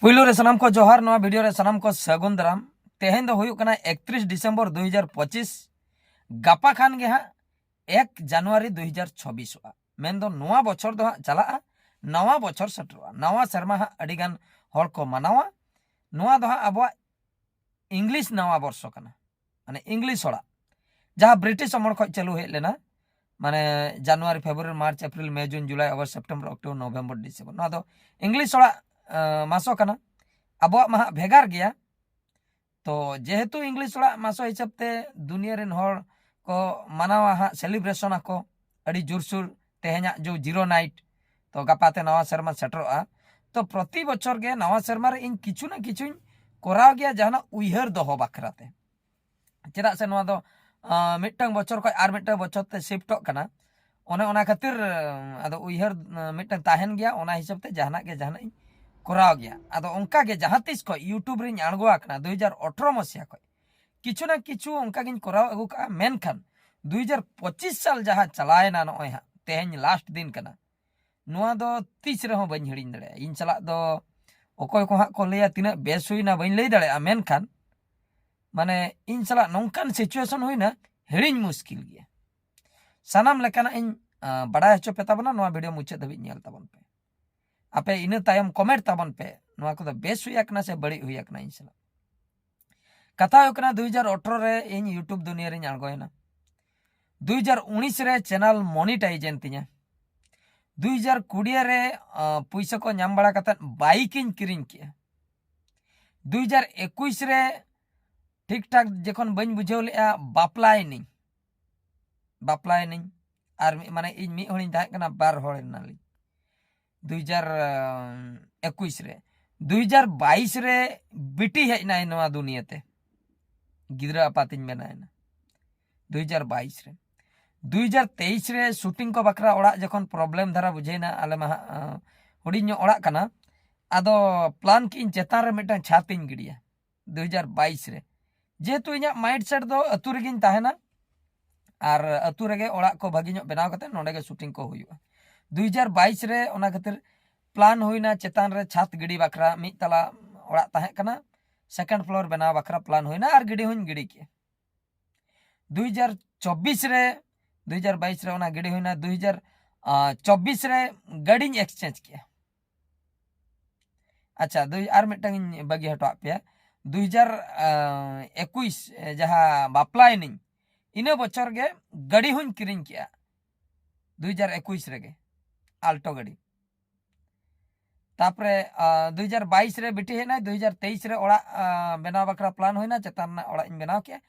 पुइलो रे सनाम को जोहार नवा वीडियो रे सनाम को सगुन दाराम तेहेन दो हुयुक कना 31 डिसेंबर 2025 गापा खान गे हा 1 जनवरी 2026 मेन दो नवा बछर दो चला नवा बछर सटरवा नवा शर्मा हा अडिगान हर को मनावा नवा दो अब इंग्लिश नवा वर्ष कना माने इंग्लिश हड़ा जहाँ ब्रिटिश अमर खो चालू हे लेना माने जनवरी फेब्रुआरी मार्च एप्रिल मे जून जुलाई अगस्त सेप्टेम्बर अक्टोबर नवेम्बर डिसेम्बर ना दो इंग्लिश हड़ा मासो कना अब महा भेगार गया तो जेहेतु इंग्लिश हड़ा मासो हिसाब ते दुनिया रेन हर को मनावा हा सेलिब्रेशन आको अड़ी जोरसुर तेहेना जो जीरो नाइट तो गापाते नवा शर्मा सेटरोआ तो प्रति बछर गे नवा शर्मा रे इन किछु ना किछु कोराव गया जहाना उइहर दोहो बाखराते चेदा से नवा दो मिटटांग बछर को आर मिटटांग बछर ते शिफ्टो कना ओने ओना खातिर आदो उइहर मिटटांग ताहेन गया ओना हिसाब ते जहाना के जहाना कोराव गया आदो उनका के जहां तिस को यूट्यूब रे आणगो आकना 2018 मसिया को किछु ना किछु उनका गिन कोराव अगु का मेनखान 2025 साल जहां चलायना नय हा तेहेन लास्ट दिन कना नुआ दो तीस रहो बन हिड़िन दड़े इन चला दो ओकोय को हा को लेया तिना बेस हुइना बन लई दड़े मेनखान माने इन चला नोंकान सिचुएशन हुइना हिड़िन मुश्किल गया सनाम लेकाना इन बड़ा हचो पे ताबना नोआ वीडियो मुचे धबि नेल ताबन पे आपे इन तायम कमेंट ताबन पे नोआ को बेस हुइया कना से बड़ी हुइया कना इन चला कथा हो कना 2018 रे इन यूट्यूब दुनिया रे आणगोयना 2019 रे चैनल मोनेटाइज एन तिया 2020 रे पैसा को नाम बड़ा कता बाइक इन किरिंग किया 2021 रे ठीक ठाक जखन बन बुझेव लेआ बापलाय नहीं और माने इन मी हणी ताहे कना बार हड़ नाली 2021 रे 2022 रे बिटी हेजना नवा दुनिया ते गिद्रा अपातिन बनायना 2022 रे 2023 रे शूटिंग को बकरा ओड़ा जखन प्रॉब्लम धारा बुझेना आले मा हुडिन ओड़ा कना आदो प्लान की चेतान रे मिटन छातिन गिडिया 2022 रे जेहेतु इना माइंड सेट दो अतु रेगिन ताहेना और अतु रेगे ओड़ा को भागी बनाव कते नोडे गे शूटिंग को हुयुआ 2022 रे ओना खातिर प्लान हुइना चेतान रे छात गिडी बकरा मि तला ओड़ा ताहे कना सेकंड फ्लोर बनाव बकरा प्लान हुइना और गिडी हुइन गिडी के 2024 रे 2022 रे ओना गिडी हुइना 2024 रे गाड़ी एक्सचेंज किया अच्छा आर मिटंग बगी हटवा पे 2021 जहाँ बापलाय नहीं इन बचर गे गाड़ी हुन किरिंग किया 2021 रे गे आल्टो गाड़ी तापरे 2022 रे बिटी हेना 2023 रे ओड़ा बनाव बकरा प्लान होइना चेतान ओड़ा इन बनाव किया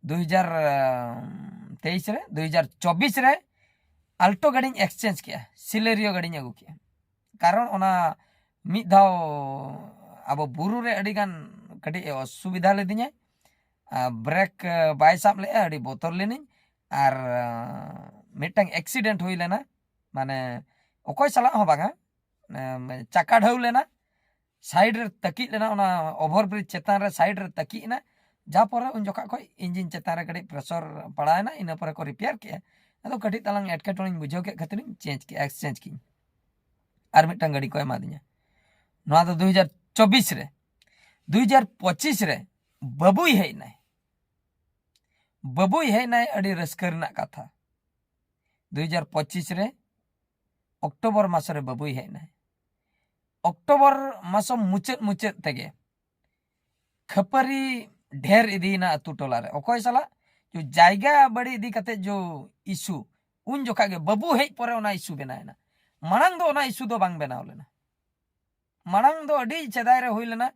2023 रे 2024 रे आल्टो गाड़ी एक्सचेंज किया सिलेरियो गाड़ी अगू किया कारण ओना मिद धाव अब बुरु रे अडिगान कटी असुविधा लेदिnya ब्रेक बाय साब ले अडी बोतल लेनी और मिटंग एक्सीडेंट हुई लेना माने ओकोय सला हो बागा चक्का ढाउ लेना साइड रे तकी लेना ओना ओवर ब्रिज चेतान रे साइड रे तकी ना जा पर उन जोका को इंजिन चेतान रे कटी प्रेशर पड़ायना इन पर को रिपेयर किया अदो कटी तलांग एटकेटोनी बुझो के खातिर चेंज की एक्सचेंज की और मिटंग गाड़ी को एमा दिnya नवा दो 2024 रे 2025 रे बबुई है अड़ी रस्कर ना कथा 2025 रे अक्टोबर मास रे बबुई है ना अक्टोबर मास मुचेत तेगे खपरी ढेर इदीना अतु टोला रे ओकोय साला जो जायगा बड़ी इदी कते जो इशू उन जोखा गे बबु हेज परे ओना इशू बनायना मांग दो ओना इशू दो बांग बनाव लेना मांग दो अडी चेदाय रे हुई लेना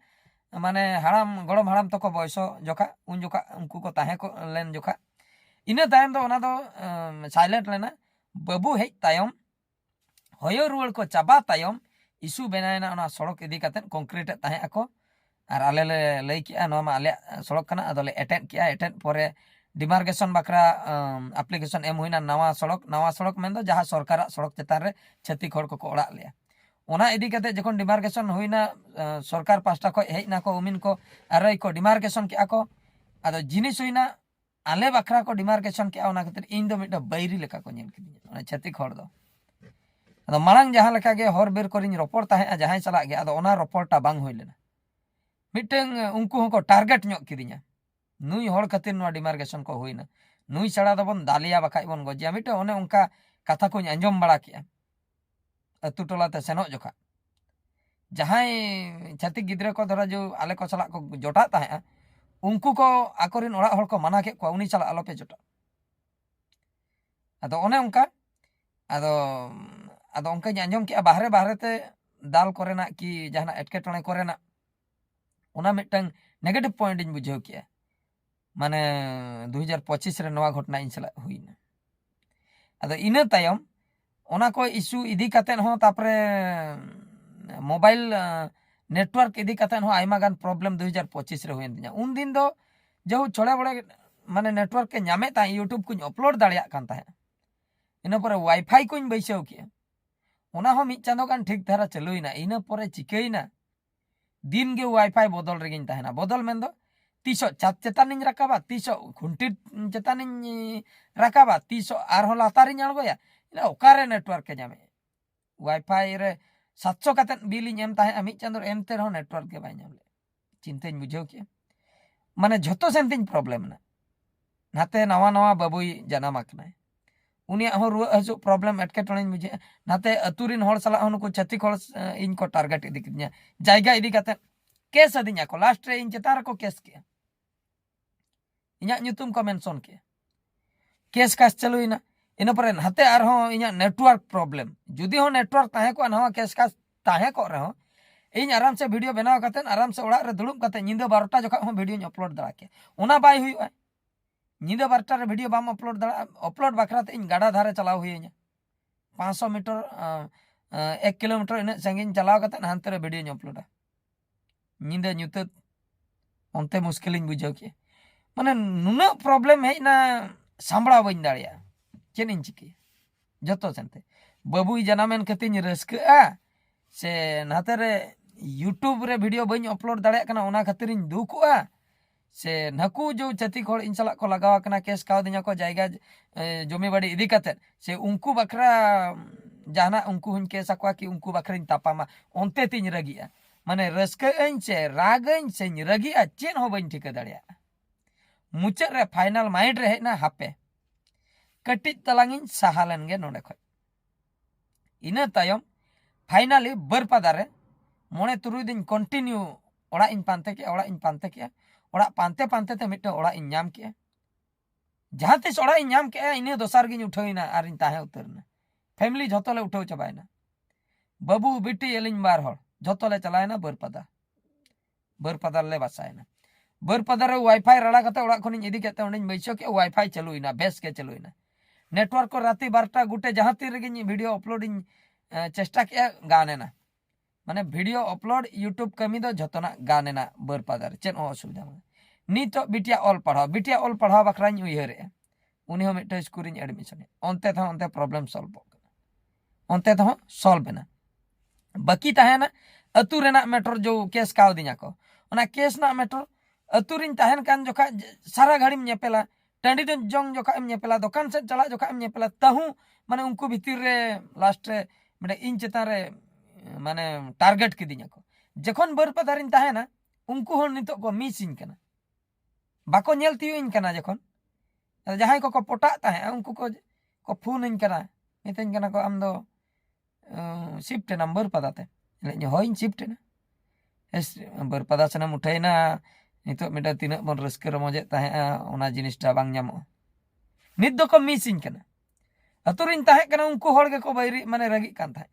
माने हाड़ाम गड़म हाड़ाम तको बयसो जोखा उन जोखा उनको को ताहे को लेन जोखा इना तायम दो ओना दो साइलेंट लेना बबु हेज तायम होयो रुवल को चाबा तायम इशू बनायना ओना सड़क इदी कते कंक्रीट ताहे आको और आले ले लई किया नो मा आले सड़क कना अदले अटेंड किया अटेंड परे डिमार्केशन बकरा एप्लीकेशन एम हुइना नवा सड़क मेन दो जहां सरकार सड़क चेतान रे छत्तीक हड़ को ओड़ा लिया ओना इदी कते जखन डिमार्केशन हुइना सरकार पास्टा को हेजना को उमिन को अरई को डिमार्केशन के आको आदो जिनिस हुइना आले बकरा को डिमार्केशन के ओना खातिर इन दो मिटा बैरी लेका को नेल किदिया ओना छत्तीक हड़ दो ᱟᱫᱚ ᱢᱟᱲᱟᱝ ᱡᱟᱦᱟᱸ ᱞᱮᱠᱟ ᱜᱮ ᱦᱚᱨ ᱵᱤᱨ ᱠᱚᱨᱮᱧ ᱨᱚᱯᱚᱲ ᱛᱟᱦᱮᱸᱜᱼᱟ ᱡᱟᱦᱟᱸᱭ ᱥᱟᱞᱟᱜ ᱜᱮ, ᱟᱫᱚ ᱚᱱᱟ ᱨᱚᱯᱚᱲᱴᱟ ᱵᱟᱝ ᱦᱩᱭ ᱞᱮᱱᱟ। ᱢᱤᱫᱴᱟᱝ ᱩᱱᱠᱩ ᱦᱚᱸᱠᱚ ᱴᱟᱨᱜᱮᱴ ᱧᱚᱜ ᱠᱤᱫᱤᱧᱟ, ᱱᱩᱭ ᱦᱚᱲ ᱠᱷᱟᱹᱛᱤᱨ ᱱᱚᱣᱟ ᱰᱤᱢᱟᱨᱠᱮᱥᱚᱱ ᱠᱚ ᱦᱩᱭᱱᱟ, ᱱᱩᱭ ᱪᱷᱟᱲᱟ ᱫᱚᱵᱚᱱ ᱫᱟᱞᱮᱭᱟ ᱵᱟᱠᱷᱟᱡ ᱵᱚᱱ ᱜᱚᱡᱮᱭᱟ। ᱢᱤᱫᱴᱟᱝ ᱚᱱᱮ ᱚᱱᱠᱟ ᱠᱟᱛᱷᱟ ᱠᱚᱧ ᱟᱸᱡᱚᱢ ᱵᱟᱲᱟ ᱠᱮᱜᱼᱟ ᱟᱹᱛᱩ ᱴᱚᱞᱟᱛᱮ ᱥᱮᱱᱚᱜ ᱡᱚᱠᱷᱟ। ᱡᱟᱦᱟᱸᱭ ᱪᱷᱟᱹᱛᱤᱠ ᱜᱤᱫᱽᱨᱟᱹ ᱠᱚ ᱫᱷᱚᱨᱟ ᱡᱚ ᱟᱞᱮ ᱠᱚ ᱥᱟᱞᱟᱜ ᱠᱚ ᱡᱚᱴᱟᱜ ᱛᱟᱦᱮᱸᱜᱼᱟ, ᱩᱱᱠᱩ ᱠᱚ ᱟᱠᱚᱨᱮᱱ ᱚᱲᱟᱜ ᱦᱚᱲ ᱠᱚ ᱢᱟᱱᱟ ᱠᱮᱫ ᱠᱚᱣᱟ ᱩᱱᱤ ᱥᱟᱞᱟᱜ ᱟᱞᱚᱯᱮ ᱡᱚᱴᱟᱜ। ᱟᱫᱚ ᱚᱱᱮ ᱚᱱᱠᱟ ᱟᱫᱚ ᱚᱱᱠᱟᱧ ᱟᱸᱡᱚᱢ ᱠᱮᱜᱼᱟ ᱵᱟᱦᱨᱮ ᱛᱮ ᱫᱟᱞ ᱠᱚᱨᱮᱱᱟᱜ ᱠᱤ ᱡᱟᱦᱟᱱᱟᱜ ᱮᱴᱠᱮᱴᱚᱬᱮ ᱠᱚᱨᱮᱱᱟᱜ ᱚᱱᱟ ᱢᱤᱫᱴᱟᱝ ᱱᱮᱜᱮᱴᱤᱵᱷ ᱯᱚᱭᱮंᱴ ᱤᱧ ᱵᱩᱡᱷᱟᱹᱣ ᱠᱮᱜᱼᱟ। ᱢᱟᱱᱮ 2025 ᱨᱮ ᱱᱚᱣᱟ ᱜᱷᱚᱴᱚᱱᱟ ᱤᱧ ᱥᱟᱞᱟᱜ ᱦᱩᱭᱱᱟ। ᱟᱫᱚ ᱤᱱᱟᱹ ᱛᱟᱭᱚᱢ ᱚᱱᱟ ᱠᱚ ᱤᱥᱩ ᱤᱫᱤ ᱠᱟᱛᱮᱫ ᱦᱚᱸ ᱛᱟᱯᱚᱨᱮ ᱢᱳᱵᱟᱭᱤᱞ नेटवर्क इदी कतेन हो आयमा गान प्रॉब्लम 2025 रे हुएन तिया उन दिन दो जो छोड़े बड़े माने नेटवर्क के नामे ता यूट्यूब को अपलोड दाड़िया कान ताहे इना परे वाईफाई को बैसाव किया ओना हो मिद चांदो गान ठीक धारा चलुइना इना परे चिकैना दिन गे वाईफाई बदल रेगिन ताहेना बदल मेन दो तीसो चात चेतानिन राकाबा तीसो खुंटी चेतानिन राकाबा तीसो आरहो लातारिन आळगोया इना ओकारे नेटवर्क के नामे वाईफाई रे 700 कते बिल एम ताहे मिद चांदो एमते रहो नेटवर्क के बाय नाम ले चिंताñ बुझाव के माने झतो सेंतिñ प्रॉब्लम ना नाते नवा नवा बाबुई जनाम आकनाय उनिया हो रुआ हसु प्रॉब्लम एटकेटोणे बुझे नाते अतुरिन हर सला नुको छतिक हर इन को टारगेट इदी किnya जायगा इदी कते केस अदिnya को लास्ट रे इन चेतार को केस के इnya nyutum को मेंशन के केस कास चलुइना इन पर नाते आर हो इnya नेटवर्क प्रॉब्लम जुदी हो नेटवर्क ताहे को नवा केस कास ताहे को रहो इन आराम से वीडियो बनाव कते आराम से ओड़ा रे दुड़ुब कते निंदा 12टा जखा हो वीडियो अपलोड दड़ा के ओना बाय हुई निंदा 12टा रे वीडियो बाम अपलोड दड़ा अपलोड बखराते इन गाडा धारे चलाव हुईया 500 मीटर 1 किलोमीटर इन संगिन चलाव कते हानते रे वीडियो अपलोडा निंदा ᱧᱩᱛᱟᱹᱛ onte मुश्किलिन बुझाव के माने नुना प्रॉब्लम हेना सांबड़ा बइन दाड़िया चेनिन चिकी जतो सेनते बाबुई जनामेन कतिन रस्का से नाते रे यूट्यूब रे वीडियो बइन अपलोड दाड़िया कना ओना खातिरिन दुखुआ से नकु जो छतिक हर इन सलाक को लगावा कना केस काव दिना को जायगा जमी बाड़ी इदी कते से उनको बखरा जाना उनको हुन केस अकवा कि उनको बखरिन तापामा ओनते तिन रगिया माने रस्काइन से रागइन से रगिया चेन हो बइन ठिका दाड़िया मुचाद रे फाइनल माइंड रे हेना हापे कटिज तलांगिन सहालन गे नोडे खय इना तायम फाइनली बरपादा रे मोने तुरुई दिन कंटिन्यू ओड़ा इन पांते के ओड़ा पांते पांते ते मिट्टे ओड़ा इन नाम के जहां तिस ओड़ा इन नाम के इने दोसार गिन उठोइना आर इन ताहे उतरना फैमिली झोतोले उठो चबायना बाबू बिटी एलिन बार हर झोतोले चलायना बरपादा ले बसायना बरपादा रे वाईफाई रड़ा कते ओड़ा खनिन इदी केते ओंडिन बैसो के वाईफाई चलुइना बेस के चलुइना नेटवर्क को राती 12टा गुटे जहां तीर गिन वीडियो अपलोडिंग चेष्टा के गानेना माने वीडियो अपलोड यूट्यूब कमी दो जतना गानेना बरपादा रे चेन असुविधा नितो बिटिया ऑल पढ़ाव बखराኝ उयहरे उनी हो मिटे school admission onte problem solve बेना बाकी ताहेना अतु रेना मैटर जो केस काव दिना को ओना केस ना मैटर अतु रिन ताहेन कान जोखा सारा घड़ीम नेपेला टांडी दन जंग जोखा एम नेपेला दुकान से चला जोखा एम नेपेला तहु माने उनको भीतर रे लास्ट रे माने इन चेता रे माने टारगेट के दिना को जखन बरपादा रिन ताहेना उनको हो नितो को मिसिंग कना बाको नेल तियुइन कना जखन जहां को पोटा ताहे उनको को फोन इन कना मितन कना को आम दो शिफ्ट नंबर पदाते ले होइन शिफ्ट ना एस बरपादा सनम उठाइना नितो मिटा तिना बन रस्के रमोजे ताहे ओना जिनिसटा बांग ᱧᱟᱢᱚᱜᱼᱟ नित दो को मिसिंग कना अतुरिन ताहे कना उनको होड़ गे को बैरी माने रगी कान थाहे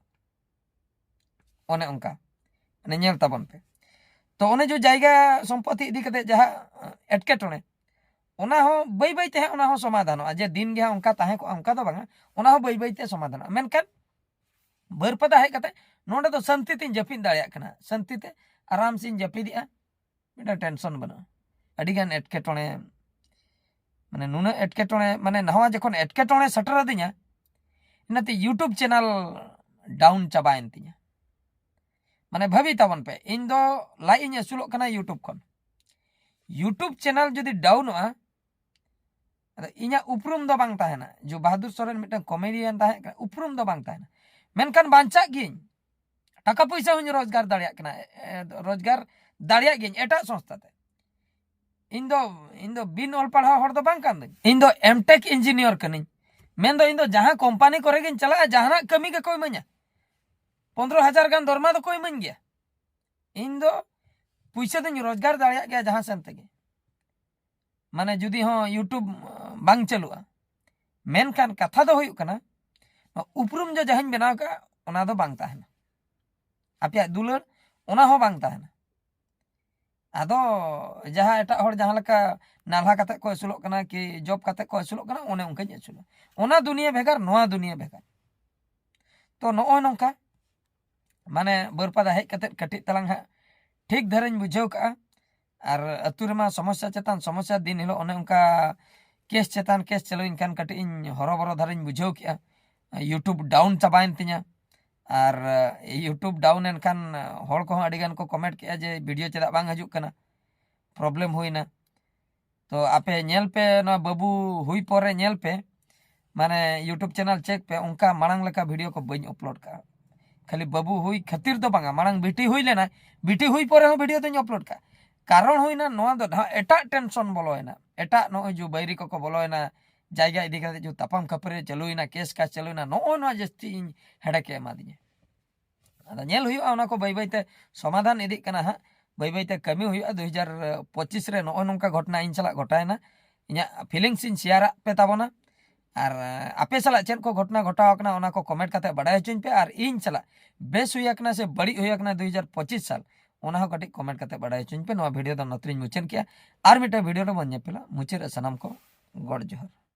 ओने उनका माने नेल ताबन पे तो ओने जो जायगा संपत्ति इदी कते जहा एटकेटोणे ओना हो बई बई ते ओना हो समाधान जे दिन गे उनका ताहे को उनका तो बांगा ओना हो बई बई ते समाधान मेनकन बरपादा हे कते नोंडे तो शांति तिन जपिन दाड़िया कना शांति ते आराम सिन जपिदिया मिटा टेंशन बना अडिगान एटकेटोणे माने नुना एटकेटोणे माने नवा जखन एटकेटोणे सटर दिया इनाते यूट्यूब चैनल डाउन चाबायन तिया माने भाभी ताबन पे इन दो लाई इन असुलो कना यूट्यूब चैनल जदि डाउन आ इना उपरुम दो बांग ताहेना जो बहादुर सोरेन मिटा कॉमेडियन ताहे उपरुम दो बांग ताहेना मेनखान बांचा गिन टाका पैसा हूँ रोजगार दाड़िया कना रोजगार दाड़िया गिन एटा संस्था ते इन दो बिन ऑल पढ़ा हर दो बांग कान इन दो एमटेक इंजीनियर कनिन मेन दो इन दो जहां कंपनी करे गिन चला जहां कमी के कोई म냐 15,000 गान दरमा दो कोई मन गया इन दो पैसा दिन रोजगार दाड़िया गया जहां सेन तेगे माने जुदी हो यूट्यूब बांग चलुआ मेनखान कथा दो हुयुक कना उपरुम जो जहां बनाव का ओना दो बांग ताहेना आपे दुलर ओना हो बांग ताहेना आदो जहां एटा हर जहां लका नालहा कते को असुलोक कना कि जॉब कते को असुलोक कना ओने उनका असुलो ओना दुनिया भेगार नोआ दुनिया भेगार तो नो नोंका माने बरपादा हेज कते कटिक तलांग हा ठीक धरन बुझाव का और अतु रेमा समस्या चेतान समस्या दिन हिलो ओने उनका केस चेतान केस चलो इनखान कटिक इन हरोबरो धरन बुझाव किया यूट्यूब डाउन चाबाइन तिया और यूट्यूब डाउन एनखान हर को अडिगान को कमेंट किया जे वीडियो चेदा बांग हजुक कना प्रॉब्लम हुईना तो आपे नेल पे ना बाबू हुई परे नेल पे माने यूट्यूब चैनल चेक पे उनका मांग लेका वीडियो को बई अपलोड का खाली बाबू हुई खातिर तो बांगा मांग बिटी हुई लेना बिटी हुई परे हो वीडियो तो अपलोड का कारण हुईना नोआ दो एटा टेंशन बोलोयना एटा नो जो बैरी को बोलोयना जायगा इदी करते जो तापाम खपरे चलुइना केस का चलुइना नो जस्ती हेडे के एमा दिए अदा नेल हुयुआ ओना को बाई बाईते समाधान इदी कना हा बाई बाईते कमी हुयुआ 2025 रे नो नोंका घटना इन चला घटायना इया फीलिंग्स इन शेयर पे ताबोना और आपे साला चेन को घटना घटाव कना ओना को कमेंट काते बड़ाय हचुन पे और इन चला बेस हुया कना से बड़ी हुया कना 2025 साल ओना हो कटी कमेंट काते बड़ाय हचुन पे नो वीडियो दो नतरिन मुचेन किया और मिटे वीडियो रो बन पेला मुचे सनम को गॉड जोहर।